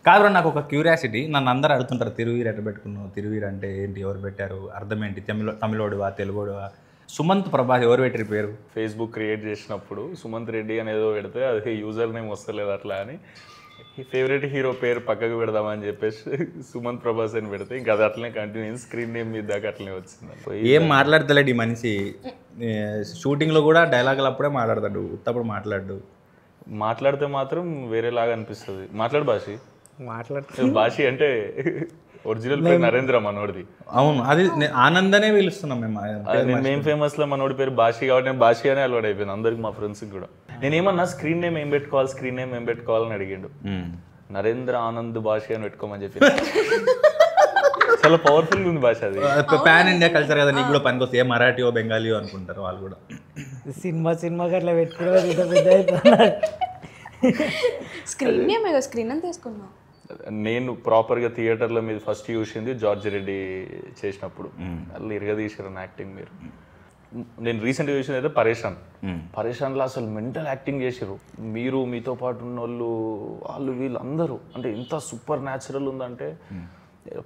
కాదు నాకు ఒక క్యూరియాసిటీ, నన్ను అందరూ అడుగుతుంటారు తిరువీరు ఎట్ట పెట్టుకున్నావు, తిరువీరు అంటే ఏంటి, ఎవరు పెట్టారు, అర్థం ఏంటి, తమిళోడువా తెలుగోడువా? సుమంత్ ప్రభాస్ ఎవరు పెట్టారు పేరు? ఫేస్బుక్ క్రియేట్ చేసినప్పుడు సుమంత్ రెడ్డి అనేదో పెడితే అది యూజర్ నేమ్ వస్తలేదు అట్లా అని ఫేవరెట్ హీరో పేరు పక్కకు పెడదామని చెప్పేసి సుమంత్ ప్రభాస్ అని పెడితే ఇంకా అది అట్లనే కంటిన్యూ స్క్రీన్ నేమ్ మీద దాకా అట్లనే వచ్చింది. ఏం మాట్లాడతలేడు ఈ మనిషి, షూటింగ్లో కూడా డైలాగులు అప్పుడే మాట్లాడతాడు, ఉత్తప్పుడు మాట్లాడితే మాత్రం వేరేలాగా అనిపిస్తుంది. మాట్లాడు భాషి అంటే ఒరిజినల్ పేరు నరేంద్ర మనోడిది. అవును, అది ఆనందనే పిలుస్తున్నాం మేము ఫేమస్ లో మనోడి పేరు భాషి కాబట్టి నేను భాషి అనే అలవాటు అయిపోయింది అందరికి, మా ఫ్రెండ్స్కి కూడా. నేనేమన్నా స్క్రీన్ నేమ్ ఏం పెట్టుకోవాలని అడిగిండు. నరేంద్ర ఆనంద్ భాషి అని పెట్టుకోమని చెప్పి చాలా పవర్ఫుల్ ఉంది భాష. అది పాన్ ఇండియా కల్చర్ కదా, నీకు కూడా పనికి వస్తే మరాఠీయో బెంగాలీయో అనుకుంటారు వాళ్ళు కూడా. సినిమాకి అట్లా పెట్టుకోవడం స్క్రీన్ అని తీసుకున్నాం. నేను ప్రాపర్గా థియేటర్లో మీద ఫస్ట్ చూసింది జార్జ్ రెడ్డి చేసినప్పుడు, వాళ్ళు ఇరగదీశారు యాక్టింగ్. నేను రీసెంట్గా చూసింది అయితే పరేషాన్లో అసలు మెంటల్ యాక్టింగ్ చేసారు. మీరు మీతో పాటు ఉన్న వాళ్ళు వీళ్ళందరూ అంటే ఇంత సూపర్ న్యాచురల్ ఉందంటే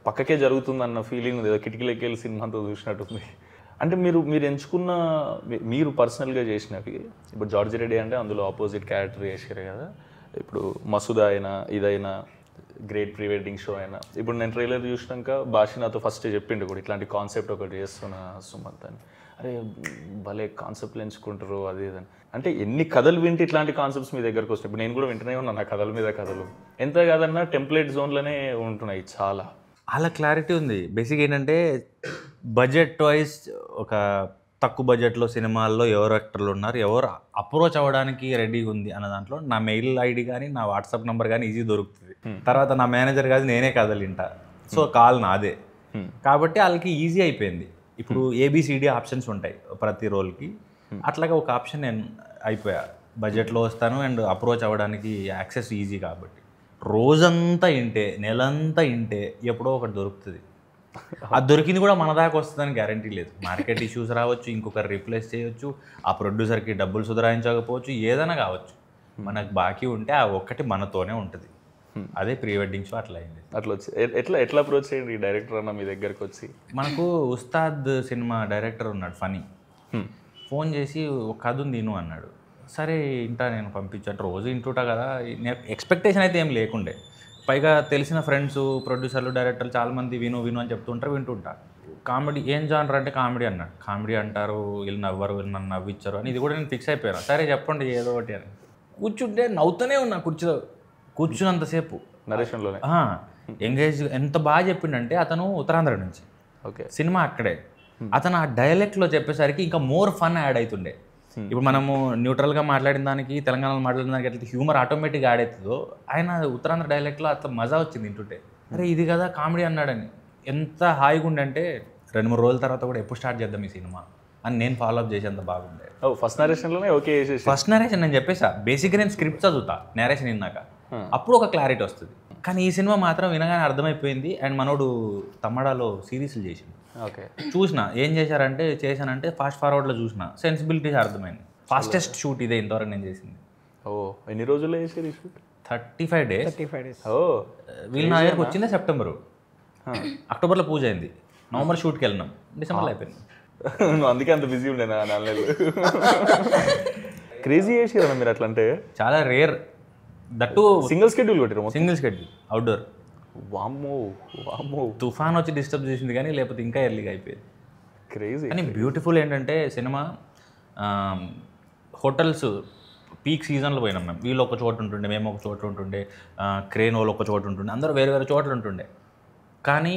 పక్కకే జరుగుతుందన్న ఫీలింగ్ ఉంది. కిటికీలోకి వెళ్ళి సినిమా అంతా చూసినట్టుంది. అంటే మీరు ఎంచుకున్న మీరు పర్సనల్గా చేసినవి, ఇప్పుడు జార్జ్ రెడ్డి అంటే అందులో ఆపోజిట్ క్యారెక్టర్ చేసారు కదా, ఇప్పుడు మసూదా అయినా ఇదైనా గ్రేట్ ప్రీ వెడ్డింగ్ షో అయినా, ఇప్పుడు నేను ట్రైలర్ చూసినాక భాష నాతో ఫస్ట్ చెప్పిండు కూడా ఇట్లాంటి కాన్సెప్ట్ ఒకటి చేస్తున్నా సుమంత్ అని. అరే భలే కాన్సెప్ట్లు ఎంచుకుంటారు అది ఇదని. అంటే ఎన్ని కథలు వింటే ఇట్లాంటి కాన్సెప్ట్స్ మీ దగ్గరకు వస్తాయి. ఇప్పుడు నేను కూడా వింటూనే ఉన్నాను ఆ కథల మీద కథలు. ఎంత కాదన్నా టెంప్లెట్ జోన్లోనే ఉంటున్నాయి చాలా. అలా క్లారిటీ ఉంది. బేసిక్ ఏంటంటే బడ్జెట్ వైజ్ ఒక తక్కువ బడ్జెట్లో సినిమాల్లో ఎవరు యాక్టర్లు ఉన్నారు, ఎవరు అప్రోచ్ అవ్వడానికి రెడీగా ఉంది అన్న దాంట్లో నా మెయిల్ ఐడి కానీ నా వాట్సాప్ నెంబర్ కానీ ఈజీ దొరుకుతుంది. తర్వాత నా మేనేజర్ కాదు నేనే కథలు వింటా, సో కాల్ నాదే. కాబట్టి వాళ్ళకి ఈజీ అయిపోయింది. ఇప్పుడు ఏబిసిడి ఆప్షన్స్ ఉంటాయి ప్రతి రోల్కి, అట్లాగే ఒక ఆప్షన్ నేను అయిపోయా. బడ్జెట్లో వస్తాను అండ్ అప్రోచ్ అవ్వడానికి యాక్సెస్ ఈజీ కాబట్టి రోజంతా ఇంటే నెలంతా ఇంటే ఎప్పుడో ఒకటి దొరుకుతుంది. అది దొరికింది కూడా మన దాకా వస్తుందని గ్యారంటీ లేదు. మార్కెట్ ఇష్యూస్ రావచ్చు, ఇంకొకరు రీప్లేస్ చేయొచ్చు, ఆ ప్రొడ్యూసర్కి డబ్బులు సుధరాయించకపోవచ్చు, ఏదైనా కావచ్చు. మనకు బాకీ ఉంటే ఆ ఒక్కటి మనతోనే ఉంటుంది. అదే ప్రీ వెడ్డింగ్ షో అట్లా అయింది. అట్లా వచ్చి ఎట్లా అప్రోచ్ చేయండి ఈ డైరెక్టర్ అన్న మీ దగ్గరకు వచ్చి? మనకు ఉస్తాద్ సినిమా డైరెక్టర్ ఉన్నాడు ఫనీ, ఫోన్ చేసి ఒక కథ ఉంది విను అన్నాడు. సరే ఇంటా నేను పంపించాను, రోజు ఇంటుంటా కదా, ఎక్స్పెక్టేషన్ అయితే ఏం లేకుండే. పైగా తెలిసిన ఫ్రెండ్స్ ప్రొడ్యూసర్లు డైరెక్టర్లు చాలామంది విను అని చెప్తుంటారు, వింటుంటా. కామెడీ ఏం జానర్ అంటే కామెడీ అన్నాడు. కామెడీ అంటారు, వీళ్ళు నవ్వరు, వీళ్ళు నన్ను నవ్విచ్చారు అని ఇది కూడా నేను ఫిక్స్ అయిపోయాను. సరే చెప్పండి ఏదో ఒకటి అని కూర్చుంటే నవ్వుతూనే ఉన్నా కూర్చున్నంతసేపు నరేషన్లోనే. ఎంగేజ్ ఎంత బాగా చెప్పిండంటే, అతను ఉత్తరాంధ్ర నుంచి, ఓకే, సినిమా అక్కడే. అతను ఆ డైలెక్ట్లో చెప్పేసరికి ఇంకా మోర్ ఫన్ యాడ్ అవుతుండే. ఇప్పుడు మనము న్యూట్రల్గా మాట్లాడిన దానికి తెలంగాణలో మాట్లాడిన దానికి ఎట్లా హ్యూమర్ ఆటోమేటిక్గా యాడ్ అవుతుందో, ఆయన ఉత్తరాంధ్ర డైలెక్ట్లో అట్లా మజా వచ్చింది వింటుంటే. అరే ఇది కదా కామెడీ అన్నాడని ఎంత హాయిగా ఉండంటే 2-3 రోజుల తర్వాత కూడా ఎప్పుడు స్టార్ట్ చేద్దాం ఈ సినిమా అని నేను ఫాలోఅప్ చేసేంత బాగుండే. ఫస్ట్ నరేషన్లోనే ఓకే చేసేసి. ఫస్ట్ నరేషన్ నేను చెప్పేసా, బేసిక్గా నేను స్క్రిప్ట్ చదువుతా నేరేషన్ విన్నాక, అప్పుడు ఒక క్లారిటీ వస్తుంది. కానీ ఈ సినిమా మాత్రం వినగానే అర్థమైపోయింది. అండ్ మనోడు తమ్మడాలో సిరీస్లు చేసిండు, ఓకే చూసిన ఏం చేశానంటే ఫాస్ట్ ఫార్వర్డ్లో చూసిన సెన్సిబిలిటీస్ అర్థమైంది. ఫాస్టెస్ట్ షూట్ ఇదే ఇంతవరకు నేను చేసింది. ఎన్ని రోజుల్లో చేసేది షూట్? 35 days. వీళ్ళు నా దగ్గరకు వచ్చిందే సెప్టెంబరు, అక్టోబర్లో పూజ అయింది, నవంబర్ షూట్కి వెళ్ళినాం, డిసెంబర్లో అయిపోయింది. నువ్వు అందుకే అంత బిజీ ఉండే నా 4 నెలలు. క్రేజీ చేసారా మీరు అట్లా? అంటే చాలా రేర్, దట్టు సింగిల్ షెడ్యూల్ కొట్టారు. Single schedule outdoor. వామ్మో తుఫాన్ వచ్చి డిస్టర్బ్ చేసింది కానీ లేకపోతే ఇంకా ఎర్లీగా అయిపోయేది. క్రేజీ. కానీ బ్యూటిఫుల్ ఏంటంటే సినిమా హోటల్స్ పీక్ సీజన్లో పోయినాం మేము. వీళ్ళు ఒక చోట ఉంటుండే, మేము ఒక చోట ఉంటుండే, క్రేన్ వాళ్ళు ఒక చోట ఉంటుండే, అందరూ వేరే వేరే చోట్ల ఉంటుండే. కానీ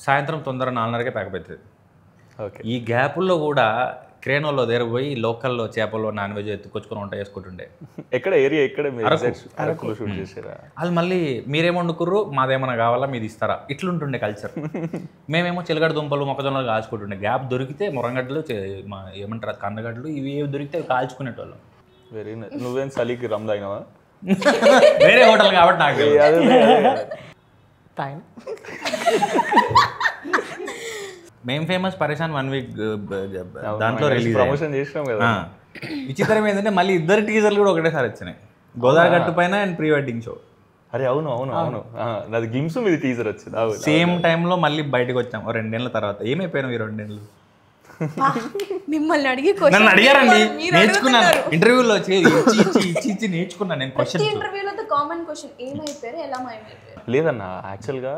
సాయంత్రం తొందర 4:30కే ప్యాకప్ అవుతుంది. ఓకే, ఈ గ్యాపుల్లో కూడా క్రేన్ వాళ్ళు దగ్గర పోయి లోకల్లో చేపలు నాన్ వెజ్ ఎత్తుకొచ్చుకొని వంట చేసుకుంటుండే. ఎక్కడ ఏరియా ఎక్కడ అరకులో షూట్ చేసారా? వాళ్ళు మళ్ళీ మీరేమో వండుకుర్రు, మాదేమన్నా కావాలా మీరు ఇస్తారా, ఇట్లుంటుండే కల్చర్. మేమేమో చిలగడ దుంపలు మొక్కజొన్నలు కాల్చుకుంటుండే. గ్యాప్ దొరికితే మురంగడ్డలు ఏమంటారు అది కందగడ్డలు, ఇవి ఏవి దొరికితే కాల్చుకునేటోళ్ళం. Very nice. నువ్వేం చలికి రమ్ తాగినావా? వేరే హోటల్ కాబట్టి నాకు మేము ఫేమస్ పరేషాన్ 1 week దాంట్లో రిలీజ్ ప్రమోషన్ చేసినాం కదా. విచిత్రం ఏంటంటే మళ్ళీ 2 టీజర్లు కూడా ఒకటేసారి వచ్చినాయి, గోదావరి గట్టు పైన అండ్ ప్రీ వెడ్డింగ్ షో. అరే అవును అవును అవును నాది గిమ్స్ మీది టీజర్ వచ్చింది. సేమ్ టైంలో మళ్ళీ బయటకు వచ్చాం 2 ఏళ్ళ తర్వాత. ఏమైపోయినాం ఈ 2 ఏళ్ళు? మిమ్మల్ని అడిగి నన్ను అడిగారండి, నేర్చుకున్నాను ఇంటర్వ్యూలో ఇచ్చి నేర్చుకున్నాను నేను క్వశ్చన్. ఇంటర్వ్యూలో కామన్ క్వశ్చన్ ఏమైపోయారు, ఎలా మాయమైపోయారు? లేదన్న, యాక్చువల్గా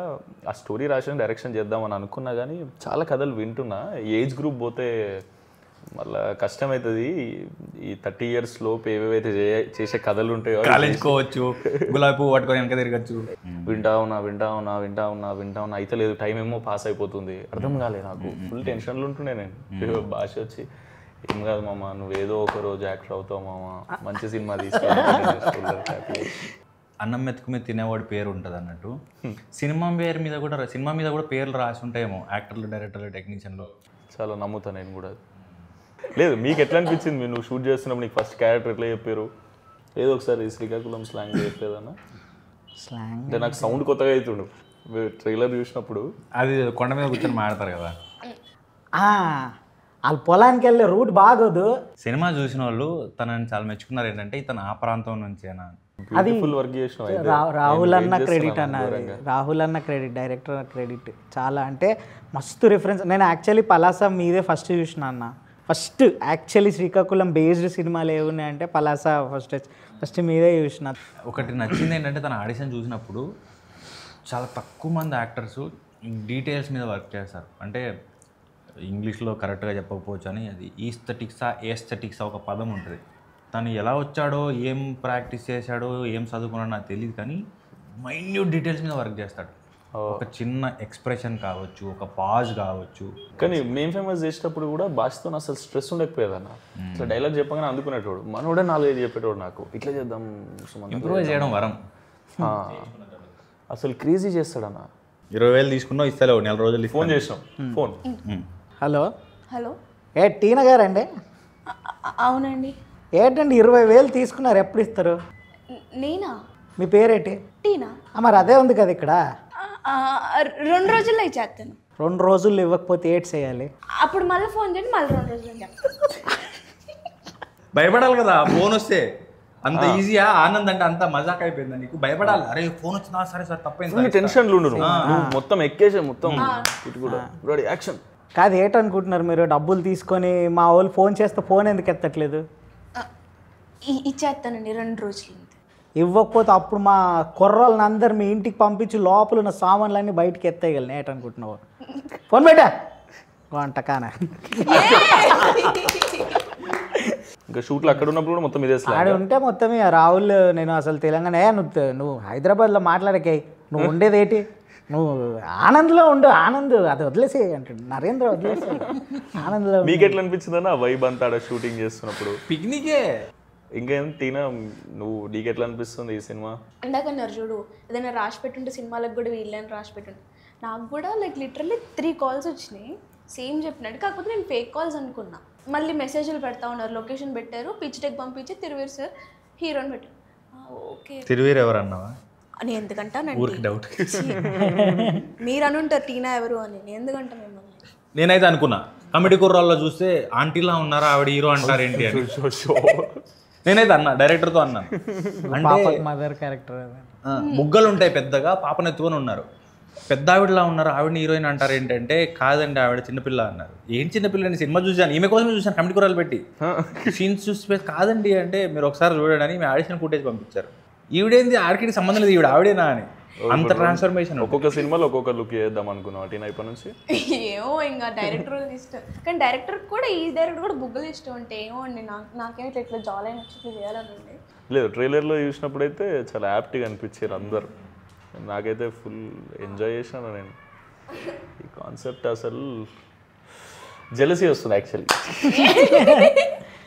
ఆ స్టోరీ రాసిన డైరెక్షన్ చేద్దామని అనుకున్నా కానీ చాలా కథలు వింటున్నా. ఏజ్ గ్రూప్ పోతే మళ్ళీ కష్టమవుతుంది. ఈ 30 years లోపు ఏవేవైతే చేసే కథలు ఉంటాయో కాలేజ్కోవచ్చు, గులాబీ పువ్వు పట్టుకొని వెనక తిరగచ్చు. వింటా ఉన్నా అయితే లేదు, టైం ఏమో పాస్ అయిపోతుంది, అర్థం కాలేదు నాకు. ఫుల్ టెన్షన్లు ఉంటుండే నేను. భాష వచ్చి ఏం కాదు మామ, నువ్వేదో ఒక రోజు యాక్టర్ అవుతావు మామ, మంచి సినిమా తీసుకెళ్ళి. అన్నం మెతుకు మీద తినేవాడి పేరు ఉంటుంది అన్నట్టు సినిమా మీద కూడా పేర్లు రాసి ఉంటాయేమో, యాక్టర్లు, డైరెక్టర్లు, టెక్నీషియన్లు. చాలా నమ్ముతాను నేను కూడా. లేదు, మీకు ఎట్లా అనిపించింది? నువ్వు షూట్ చేస్తున్నప్పుడు నీకు ఫస్ట్ క్యారెక్టర్ ఎట్లా చెప్పారు? ఏదో ఒకసారి శ్రీకాకుళం స్లాంగ్ చెప్పేదన్నా. స్లాంగ్ అంటే నాకు సౌండ్ కొత్తగా అవుతుండు ట్రైలర్ చూసినప్పుడు. అది కొండ మీద కూర్చొని మాడతారు కదా. వాళ్ళు పొలానికి వెళ్ళే రూట్ బాగోదు. సినిమా చూసిన వాళ్ళు తనని చాలా మెచ్చుకున్నారు. ఏంటంటే ఇతను ఆ ప్రాంతం నుంచేనా. అది వర్క్ చేసిన రాహుల్ అన్న క్రెడిట్ అన్నది. రాహుల్ అన్న క్రెడిట్, డైరెక్టర్ క్రెడిట్ చాలా. అంటే మస్తు రిఫరెన్స్. నేను యాక్చువల్లీ పలాస మీదే ఫస్ట్ చూసిన అన్న. ఫస్ట్ యాక్చువల్లీ శ్రీకాకుళం బేస్డ్ సినిమాలు ఏమున్నాయంటే పలాస ఫస్ట్ మీదే చూసిన. ఒకటి నచ్చింది ఏంటంటే తన ఆడిషన్ చూసినప్పుడు చాలా తక్కువ మంది యాక్టర్స్ డీటెయిల్స్ మీద వర్క్ చేస్తారు. అంటే ఇంగ్లీష్లో కరెక్ట్గా చెప్పకపోవచ్చు అని, అది ఏస్థెటిక్సా ఒక పదం ఉంటుంది. తను ఎలా వచ్చాడో, ఏం ప్రాక్టీస్ చేశాడో, ఏం చదువుకున్నాడో నాకు తెలియదు, కానీ మైన్యూట్ డీటెయిల్స్ మీద వర్క్ చేస్తాడు. ఒక చిన్న ఎక్స్ప్రెషన్ కావచ్చు, ఒక పాజ్ కావచ్చు. కానీ మేము ఫేమస్ చేసేటప్పుడు కూడా భాషతో అసలు స్ట్రెస్ ఉండకపోయేదన్న. అసలు డైలాగ్ చెప్పగానే అందుకునేటోడు, మనోడే 4-5 చెప్పేటోడు. నాకు ఇట్లా చేద్దాం, ఇంప్రూవ్ చేయడం వరం. అసలు క్రేజీ చేస్తాడన్న. 20,000 తీసుకున్నావు, ఇస్తలేవు, 4 రోజులు ఫోన్ చేసినాం. ఫోన్ హలో హలో, టీనా గారండి? అవునండి. ఏంటండి 20,000 తీసుకున్నారు, ఎప్పుడు ఇస్తారు? నేనా? మీ పేరేంటి? టీనా. మరి అదే ఉంది కదా ఇక్కడ. 2 రోజుల్లో ఇచ్చేస్తాను. 2 రోజుల్లో ఇవ్వకపోతే ఏడ్ చేయాలి? అప్పుడు మళ్ళీ ఫోన్ చేయండి, మళ్ళీ 2 రోజులు చెప్తాను. భయపడాలి కదా ఫోన్ వస్తే. అంత ఈజీయా? ఆనంద్ అంటే అంత మజాక్ అయిపోయిందా నీకు? భయపడాలి. అరే ఫోన్ వచ్చిందా, సరే సార్ తప్పైంది. టెన్షన్లు ఉండు, మొత్తం ఎక్కేసే మొత్తం ఇటు కూడా రెడీ యాక్షన్. కాదు, ఏంటనుకుంటున్నారు మీరు? డబ్బులు తీసుకొని మా వాళ్ళు ఫోన్ చేస్తే ఫోన్ ఎందుకు ఎత్తట్లేదు? ఇచ్చేస్తానండి 2 రోజులు. ఇవ్వకపోతే అప్పుడు మా కుర్రోళ్ళని అందరు మీ ఇంటికి పంపించి లోపల ఉన్న సామాన్లన్నీ బయటికి ఎత్తేయగలను. ఏంటనుకుంటున్నావు? ఫోన్ పెట్టా వంటకానా. ఇంకా షూట్లు అక్కడ ఉన్నప్పుడు కూడా మొత్తం ఇదే ఆడ ఉంటే మొత్తం రాహుల్, నేను అసలు తెలంగాణ, నువ్వు హైదరాబాద్లో మాట్లాడకే, నువ్వు ఉండేది ఏంటి, నువ్వు ఆనంద్లో ఉండు, ఆనంద్ అది వదిలేసే అంటాడు నరేంద్ర, వదిలేసే ఆనంద్లో. మీకు ఎట్లా అనిపించిందన్న వైబ్ అంతా ఆడ షూటింగ్ చేస్తున్నప్పుడు? పిక్నికే. ఇంకేం టీనా, నీకు ఎట్లా అనిపిస్తుంది ఈ సినిమా? ఇందాకన్నారు చూడు, ఏదైనా రాసి పెట్టుంటే సినిమాలకు కూడా వీళ్ళని రాసి పెట్టుంటే, నాకు కూడా లిటరల్లీ 3 calls వచ్చినాయి సేమ్ చెప్పినట్టు. కాకపోతే నేను ఫేక్ కాల్స్ అనుకున్నా. మళ్ళీ మెసేజ్లు పెడతా ఉన్నారు, లొకేషన్ పెట్టారు, పిచ్ టెక్ పంపించి తిరువీర్ సార్ హీరోని పెట్టారు. ఓకే, తిరువీర్ ఎవరు అన్నావా? అని ఎందుకంటానండి, డౌట్. మీరు అనుంటారు టీనా ఎవరు అని, నేను ఎందుకంటా మిమ్మల్ని. నేనైతే అనుకున్నా కమెడీ కుర్రాల్లో చూస్తే ఆంటీలా ఉన్నారా ఆవిడ హీరో అంటారు ఏంటి అని. నేనైతే అన్నా, డైరెక్టర్తో అన్నాను. అంటే మదర్ క్యారెక్టర్ బుగ్గలు ఉంటాయి పెద్దగా, పాపను ఎత్తుకొని ఉన్నారు, పెద్ద ఆవిడలా ఉన్నారు, ఆవిడని హీరోయిన్ అంటారు ఏంటంటే, కాదండి ఆవిడ చిన్నపిల్ల అన్నారు. ఏం చిన్నపిల్ల అని సినిమా చూసాను, ఈమె కోసమే చూసాను, కమిటీ కూరలు పెట్టి సీన్స్ చూసి కాదండి అంటే మీరు ఒకసారి చూడండి అని మేము ఆడిషన్ ఫుటేజ్ పంపించారు. ఈవిడేంది ఆడికి సంబంధం లేదు, ఈవిడ ఆవిడేనా అని. అంత ట్రాన్స్ఫర్మేషన్. ఒక్కొక్క సినిమాలో ఒక్కొక్క లుక్ చేద్దాం అనుకున్నాం టీనా ఇప్పటి నుంచి. ఏమో ఇంకా డైరెక్టర్ ఇష్టం, కానీ డైరెక్టర్ కూడా ఈ డైరెక్టర్ కూడా బుగ్గలు ఇష్టం అంటే ఏమో అండి, నాకేమో ఇట్లా జాలీ నచ్చి చేయాలని ఉంది. లేదు, ట్రైలర్లో చూసినప్పుడు అయితే చాలా యాప్ట్గా అనిపించారు అందరు. నాకైతే ఫుల్ ఎంజాయ్ చేశాను నేను. ఈ కాన్సెప్ట్ అసలు జెలసీ వస్తుంది యాక్చువల్లీ.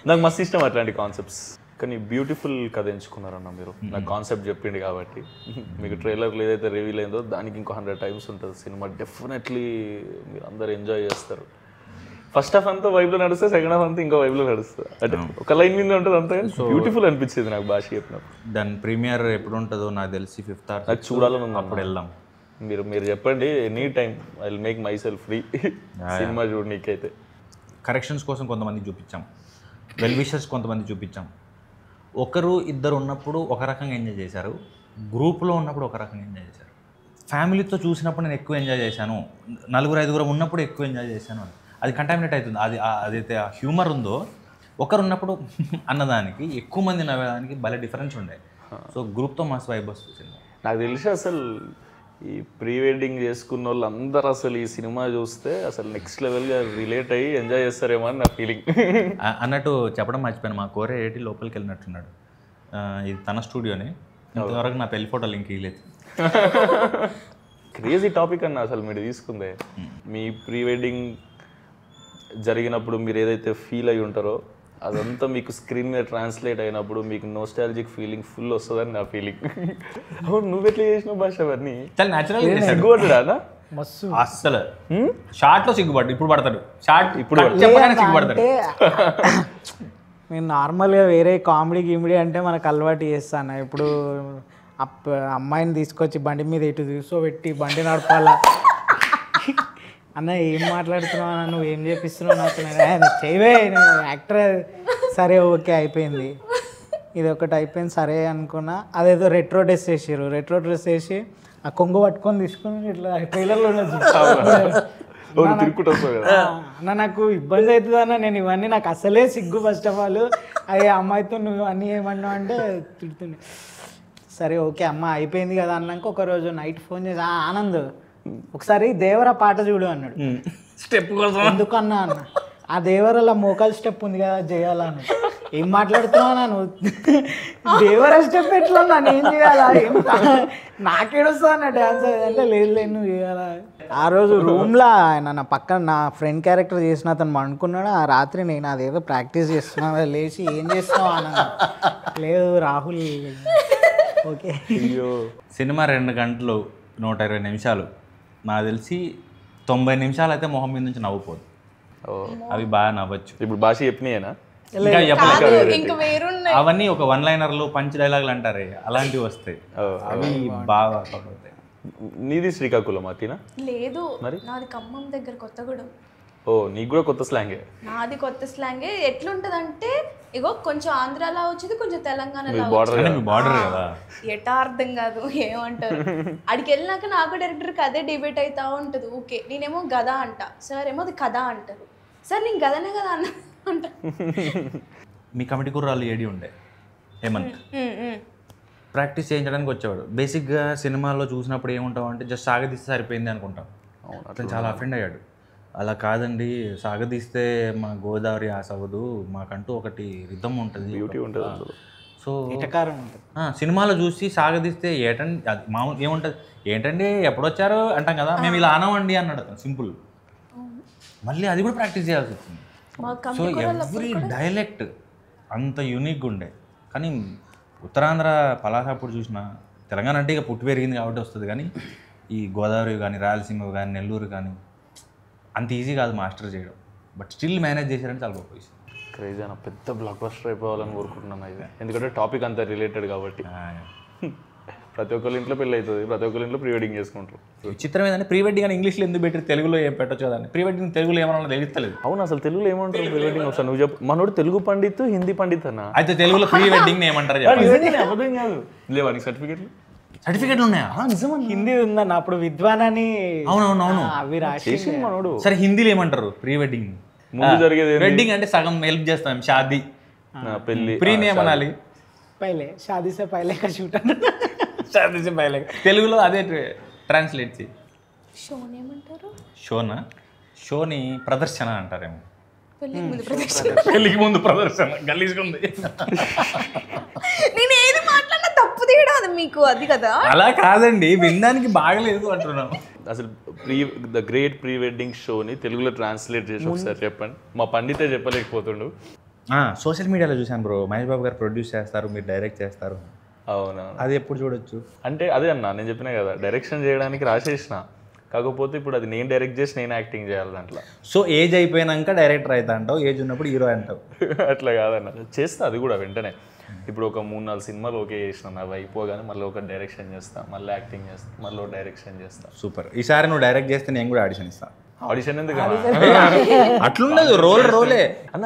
నాకు మస్తు ఇష్టం అట్లాంటి కాన్సెప్ట్స్. కానీ బ్యూటిఫుల్ కథ ఎంచుకున్నారన్న మీరు. నాకు కాన్సెప్ట్ చెప్పింది కాబట్టి. మీకు ట్రైలర్లో ఏదైతే రివీల్ అయిందో దానికి ఇంకో 100 times ఉంటుంది సినిమా. డెఫినెట్లీ మీరు అందరు ఎంజాయ్ చేస్తారు. ఫస్ట్ హాఫ్ అంతా వైబ్లో నడుస్తే, సెకండ్ హాఫ్ అంతా ఇంకో వైబ్లో నడుస్తుంది. అంటే ఒక లైన్ మీద ఉంటుంది అంతా. బ్యూటిఫుల్ అనిపించేది నాకు భాష చెప్పినప్పుడు. దాని ప్రీమియర్ ఎప్పుడు ఉంటుందో నాకు తెలిసి 5th or 6th నాకు చూడాలని ఉంది. అప్పుడు వెళ్దాం. మీరు చెప్పండి, any time I will make myself free cinema చూడనీకైతే. కరెక్షన్స్ కోసం కొంతమంది చూపించాం, వెల్ విషర్స్ కొంతమంది చూపించాం. 1-2 ఉన్నప్పుడు ఒక రకంగా ఎంజాయ్ చేశారు, గ్రూప్లో ఉన్నప్పుడు ఒక రకంగా ఎంజాయ్ చేశారు, ఫ్యామిలీతో చూసినప్పుడు నేను ఎక్కువ ఎంజాయ్ చేశాను, 4-5 ఉన్నప్పుడు ఎక్కువ ఎంజాయ్ చేశాను అని. అది కంటామినేట్ అవుతుంది. అది అదైతే ఆ హ్యూమర్ ఉందో ఒకరు ఉన్నప్పుడు అన్నదానికి ఎక్కువ మంది నవ్వేదానికి భలే డిఫరెన్స్ ఉండే. సో గ్రూప్తో మస్తు వైబ్ వస్తుంది. నాకు తెలిసి అసలు ఈ ప్రీ వెడ్డింగ్ చేసుకున్న వాళ్ళు అందరూ అసలు ఈ సినిమా చూస్తే అసలు నెక్స్ట్ లెవెల్గా రిలేట్ అయ్యి ఎంజాయ్ చేస్తారేమో అని నా ఫీలింగ్. అన్నట్టు చెప్పడం మర్చిపోయాను, మా కోరే ఏటి లోపలికి వెళ్ళినట్టున్నాడు. ఇది తన స్టూడియోనే, ఇంతవరకు నా పెళ్లి ఫోటో లింక్ ఇవ్వలేదు. క్రేజీ టాపిక్ అన్న అసలు మీరు తీసుకుందే. మీ ప్రీ వెడ్డింగ్ జరిగినప్పుడు మీరు ఏదైతే ఫీల్ అయి ఉంటారో అదంతా మీకు స్క్రీన్ మీద ట్రాన్స్లేట్ అయినప్పుడు మీకు నోస్టాలజిక్ ఫీలింగ్ ఫుల్ వస్తుందని నా ఫీలింగ్. అవును, నువ్వు ఎట్లా చేసిన భాష అవన్నీ చాలా న్యాచురల్. సిగ్గుపడ్డా మస్తు అస్సలు షార్ట్లో సిగ్గుపడ్డు, ఇప్పుడు పడతాడు షార్ట్, ఇప్పుడు చెప్పగానే సిగ్గుపడతాడు. నేను నార్మల్గా వేరే కామెడీ గిమిడీ అంటే మనకు అలవాటు చేస్తాను. ఇప్పుడు అమ్మాయిని తీసుకొచ్చి బండి మీద ఇటు కూర్చోబెట్టి బండి నడపాలా, అన్న ఏం మాట్లాడుతున్నావు అన్న, నువ్వు ఏం చేపిస్తున్నావు నాకు, చేయవే నువ్వు యాక్టర్. సరే ఓకే అయిపోయింది, ఇది ఒకటి అయిపోయింది సరే అనుకున్నా. అదేదో రెట్రో డ్రెస్ వేసారు, రెట్రో డ్రెస్ వేసి ఆ కొంగు పట్టుకొని తీసుకొని ఇట్లా ట్రైలర్లో అన్న నాకు ఇబ్బంది అవుతుంది అన్న, నేను ఇవన్నీ నాకు అసలే సిగ్గు. ఫస్ట్ ఆఫ్ ఆల్ అదే అమ్మాయితో నువ్వు అన్నీ ఏమన్నావు అంటే తిడుతుండే. సరే ఓకే అమ్మ అయిపోయింది కదా అన్నాక ఒకరోజు నైట్ ఫోన్ చేసి ఆనంద్ ఒకసారి దేవరా పాట చూడు అన్నాడు. స్టెప్ కోసం ఎందుకన్నా అన్న, ఆ దేవరలో మోకాల్ స్టెప్ ఉంది కదా చేయాలని. ఏం మాట్లాడుతున్నావు నువ్వు, దేవర స్టెప్ ఎట్లా నన్ను ఏం చేయాలా, ఏం నాకేడొస్తా అన్న డ్యాన్స్ అంటే లేదు నువ్వు చేయాలా. ఆ రోజు రూమ్లో ఆయన నా పక్కన నా ఫ్రెండ్ క్యారెక్టర్ చేసిన అతను అనుకున్నాడు. ఆ రాత్రి నేను అదేదో ప్రాక్టీస్ చేస్తున్నా, లేచి ఏం చేస్తున్నావు అన్న, లేదు రాహుల్ ఓకే. సినిమా 2 గంటలు 120 నిమిషాలు, నాకు తెలిసి 90 నిమిషాలు అయితే మొహం మీద నుంచి నవ్వుపోదు. అవి బాగా నవ్వచ్చు. ఇప్పుడు భాష చెప్పినాయేనా? ఇంకా వేరున్నాయి అవన్నీ ఒక 1 లైనర్లు పంచ్ డైలాగులు అంటారే అలాంటివి వస్తాయి, అవి బాగా అవుతాయి. నీది శ్రీకాకుళం అతినా? లేదు, నాది ఖమ్మం దగ్గర కొత్తగూడెం. ఓ నీకు కూడా కొత్త స్లాంగే? నాది కొత్త స్లాంగే. ఎట్లుంటదంటే ఇగో కొంచెం ఆంధ్రాలో వచ్చింది, కొంచెం తెలంగాణలో బార్డర్ కదా, ఎటా అర్థం కాదు ఏమంటారు. అడికి వెళ్ళినాక నాకు డైరెక్టర్కి అదే డిబేట్ అవుతా ఉంటుంది. ఓకే నేనేమో గదా అంట, సార్ ఏమో అది కథ అంటారు, సార్ నేను గదనే కదా అన్న అంట. మీ కమిటీ కుర్రాళ్ళు ఏడి ఉండే హేమంత్ ప్రాక్టీస్ చేయించడానికి వచ్చేవాడు. బేసిక్గా సినిమాల్లో చూసినప్పుడు ఏముంటావు అంటే జస్ట్ సాగదీస్తే సరిపోయింది అనుకుంటాం. అతను చాలా అఫెండ్ అయ్యాడు. అలా కాదండి, సాగదీస్తే మా గోదావరి ఆసవదు, మాకంటూ ఒకటి రిథమ్ ఉంటుంది, బ్యూటీ ఉంటుంది. సో సినిమాలో చూసి సాగదీస్తే ఏటండి అది మామూలు ఏముంటుంది, ఏంటండి ఎప్పుడొచ్చారు అంటాం కదా, మేము ఇలా అనవండి అన్నాడు అతను సింపుల్. మళ్ళీ అది కూడా ప్రాక్టీస్ చేయాల్సి వచ్చింది. సో ఎవ్రీ డైలెక్ట్ అంత యూనిక్గా ఉండే. కానీ ఉత్తరాంధ్ర పలాసాపూర్ చూసిన, తెలంగాణ అంటే ఇక పుట్టి పెరిగింది కాబట్టి వస్తుంది, కానీ ఈ గోదావరి కానీ రాయలసీమ కానీ నెల్లూరు కానీ అంత ఈజీ కాదు మాస్టర్ చేయడం. బట్ స్టిల్ మేనేజ్ చేశారంటే చాలా గొప్ప విషయం. క్రేజీ అన్న, పెద్ద బ్లాక్ బస్టర్ అయిపోవాలని కోరుకుంటున్నాను ఇది, ఎందుకంటే టాపిక్ అంతా రిలేటెడ్ కాబట్టి. ప్రతి ఒక్కరి ఇంట్లో పెళ్ళి అవుతుంది, ప్రతి ఒక్కరి ఇంట్లో ప్రీ వెడ్డింగ్ చేసుకుంటారు. విచిత్రం ఏంటంటే ప్రీ వెడ్డింగ్ అని ఇంగ్లీష్లో ఎందుకు పెట్టి తెలుగులో ఏం పెట్టచ్చు కదండి, ప్రీ వెడ్డింగ్ తెలుగులో ఏమన్నా తెలుస్తలేదు. అవును, అసలు తెలుగులో ఏమంటారు ప్రీ వెడ్డింగ్? ఒకసారి నువ్వు చెప్పు. మనోడు తెలుగు పండిత్, హిందీ పండిత్ అన్న, అయితే తెలుగులో ప్రీ వెడ్డింగ్ ఏమంటారు? అబద్ధం కాదు, లేవా నీకు సర్టిఫికెట్లు ఉన్నాయా? నిజమా? హిందీ ఉందన్న, అప్పుడు విద్వాన్ అని. అవునవునవును, అవి రాసి మనోడు. సరే హిందీలో ఏమంటారు ప్రీ వెడ్డింగ్? ముందు జరిగేది వెడ్డింగ్ అంటే సగం హెల్ప్ చేస్తాం, షాదీ పెళ్లి. ప్రీని ఏమనాలి? పైలే షాదీ సే పైలే కా షూట్ షాదీ సే పైలే. తెలుగులో అదే ట్రాన్స్లేట్ చేయి. షోని ఏమంటారు? షోనా? షోని ప్రదర్శన అంటారేమో. పెళ్ళికి ముందు ప్రదర్శన గలీజ్గా ఉంది. నేను ఏది మాట్లాడినా తప్పు తీయడం అది మీకు అది కదా. అలా కాదండి, వినడానికి బాగలేదు అంటున్నాను. అసలు ద గ్రేట్ ప్రీ వెడ్డింగ్ షోని తెలుగులో ట్రాన్స్లేట్ చేసి ఒకసారి చెప్పండి. మా పండితే చెప్పలేకపోతుండు. సోషల్ మీడియాలో చూశాను బ్రో, మహేష్ బాబు గారు ప్రొడ్యూస్ చేస్తారు, మీరు డైరెక్ట్ చేస్తారు. అవునా? అది ఎప్పుడు చూడొచ్చు అంటే అదే అన్న, నేను చెప్పినా కదా డైరెక్షన్ చేయడానికి రాసేసిన, కాకపోతే ఇప్పుడు అది నేను డైరెక్ట్ చేసి నేను యాక్టింగ్ చేయాలి దాంట్లో. సో ఏజ్ అయిపోయినాక డైరెక్టర్ అవుతా అంటావు, ఏజ్ ఉన్నప్పుడు హీరో అంటావు. అట్లా కాదన్న, చేస్తా అది కూడా వెంటనే. ఇప్పుడు ఒక 3-4 సినిమాలు ఓకే చేసిన, అవి అయిపోగానే మళ్ళీ ఒక డైరెక్షన్ చేస్తా, మళ్ళీ యాక్టింగ్ చేస్తా, మళ్ళీ డైరెక్షన్ చేస్తా. సూపర్. ఈసారి నువ్వు డైరెక్ట్ చేస్తే నేను కూడా ఆడిషన్ ఇస్తాను. ఆడిషన్ ఎందుకు అట్లుండదు, రోలే. అన్న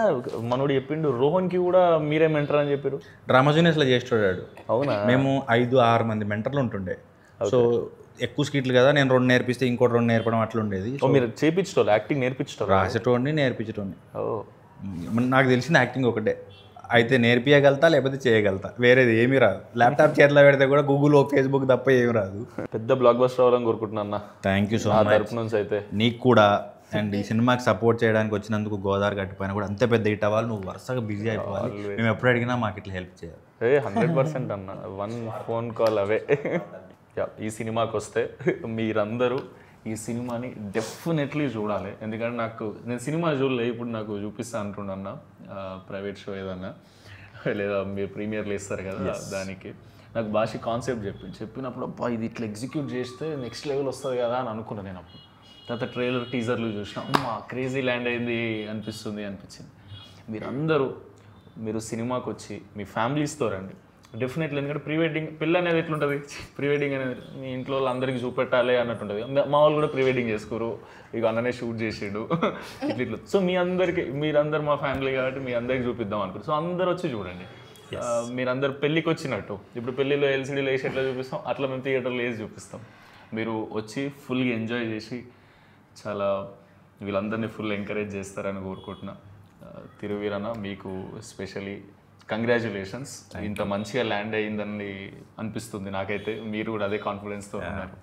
మనోడు చెప్పిండు రోహన్కి కూడా మీరే మెంటర్ అని చెప్పారు. డ్రామా జూనియర్స్లో చేస్తాడు. అవునా? మేము 5-6 మంది మెంటర్లు ఉంటుండే. సో ఎక్కువ స్కిట్లు కదా, నేను 2 నేర్పిస్తే ఇంకోటి 2 నేర్పడం అట్లా ఉండేది. మీరు చేపించటోళ్ళు, యాక్టింగ్ నేర్పించటోళ్ళు? రాసేటోడిని నేర్పించటోడిని. ఓ, నాకు తెలిసిన యాక్టింగ్ ఒకటే, అయితే నేర్పియగలుగుతా లేకపోతే చేయగలుగుతా, వేరేది ఏమీ రాదు. ల్యాప్టాప్ చేతిలో పెడితే కూడా గూగుల్ ఫేస్బుక్ తప్ప ఏమి రాదు. పెద్ద బ్లాక్ బస్టర్ అవ్వాలని కోరుకుంటున్నా. థ్యాంక్ యూ సో మచ్ తరపు నుంచి అయితే నీకు కూడా. అండ్ ఈ సినిమాకి సపోర్ట్ చేయడానికి వచ్చినందుకు గోదావరి గట్టిపోయినా కూడా అంతే పెద్ద హిట్ అవ్వాలి. నువ్వు వరుసగా బిజీ అయిపోవాలి. మేము ఎప్పుడు అడిగినా మాకు ఇట్లా హెల్ప్ చేయాలి. 100% అన్న, 1 ఫోన్ కాల్ అవే. ఈ సినిమాకి వస్తే మీరందరూ ఈ సినిమాని డెఫినెట్లీ చూడాలి. ఎందుకంటే నేను సినిమా చూడలే, ఇప్పుడు నాకు చూపిస్తా అంటున్నా ప్రైవేట్ షో ఏదన్నా, లేదా మీరు ప్రీమియర్లు ఇస్తారు కదా, దానికి నాకు భాష కాన్సెప్ట్ చెప్పినప్పుడు అబ్బా ఇది ఇట్లా ఎగ్జిక్యూట్ చేస్తే నెక్స్ట్ లెవెల్ వస్తుంది కదా అని అనుకున్నాను నేను. అప్పుడు తర్వాత ట్రైలర్ టీజర్లు చూసినా క్రేజీ ల్యాండ్ అయింది అనిపించింది. మీరు సినిమాకి వచ్చి మీ ఫ్యామిలీస్తో రండి డెఫినెట్లీ. ఎందుకంటే ప్రీ వెడ్డింగ్ పెళ్ళి అనేది ఎట్లుంటుంది, ప్రీ వెడ్డింగ్ అనేది మీ ఇంట్లో అందరికీ చూపెట్టాలి అన్నట్టు ఉంటుంది. మా వాళ్ళు కూడా ప్రీ వెడ్డింగ్ చేసుకోరు, ఇక అన్ననే షూట్ చేసిండు ఇట్లా. సో మీరందరూ మా ఫ్యామిలీ కాబట్టి మీ అందరికి చూపిద్దాం అనుకుంటారు. సో అందరు వచ్చి చూడండి. మీరందరు పెళ్ళికి వచ్చినట్టు, ఇప్పుడు పెళ్ళిలో ఎల్సీడీలో వేసి ఎట్లా చూపిస్తాం అట్లా మేము థియేటర్లో వేసి చూపిస్తాం. మీరు వచ్చి ఫుల్గా ఎంజాయ్ చేసి చాలా వీళ్ళందరినీ ఫుల్ ఎంకరేజ్ చేస్తారని కోరుకుంటున్నా. తిరువీరన్న మీకు స్పెషలీ కంగ్రాచ్యులేషన్స్. ఇంత మంచిగా ల్యాండ్ అయ్యిందని అనిపిస్తుంది నాకైతే. మీరు కూడా అదే కాన్ఫిడెన్స్తో ఉన్నారు.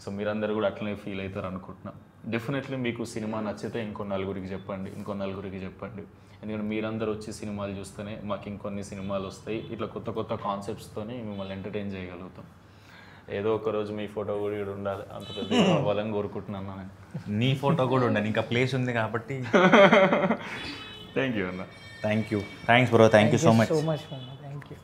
సో మీరందరూ కూడా అట్లనే ఫీల్ అవుతారు అనుకుంటున్నా. డెఫినెట్లీ మీకు సినిమా నచ్చితే ఇంకో నలుగురికి చెప్పండి. ఎందుకంటే మీరందరూ వచ్చి సినిమాలు చూస్తేనే మాకు ఇంకొన్ని సినిమాలు వస్తాయి. ఇట్లా కొత్త కొత్త కాన్సెప్ట్స్తోనే మిమ్మల్ని ఎంటర్టైన్ చేయగలుగుతాం. ఏదో ఒక రోజు మీ ఫోటో కూడా ఇక్కడ ఉండాలి, అంత పెద్ద అవ్వాలని కోరుకుంటున్నాను నేను. నీ ఫోటో కూడా ఉండాలి, ఇంకా ప్లేస్ ఉంది కాబట్టి. థ్యాంక్ యూ అన్న. Thanks bro, thank you so much. Thank you.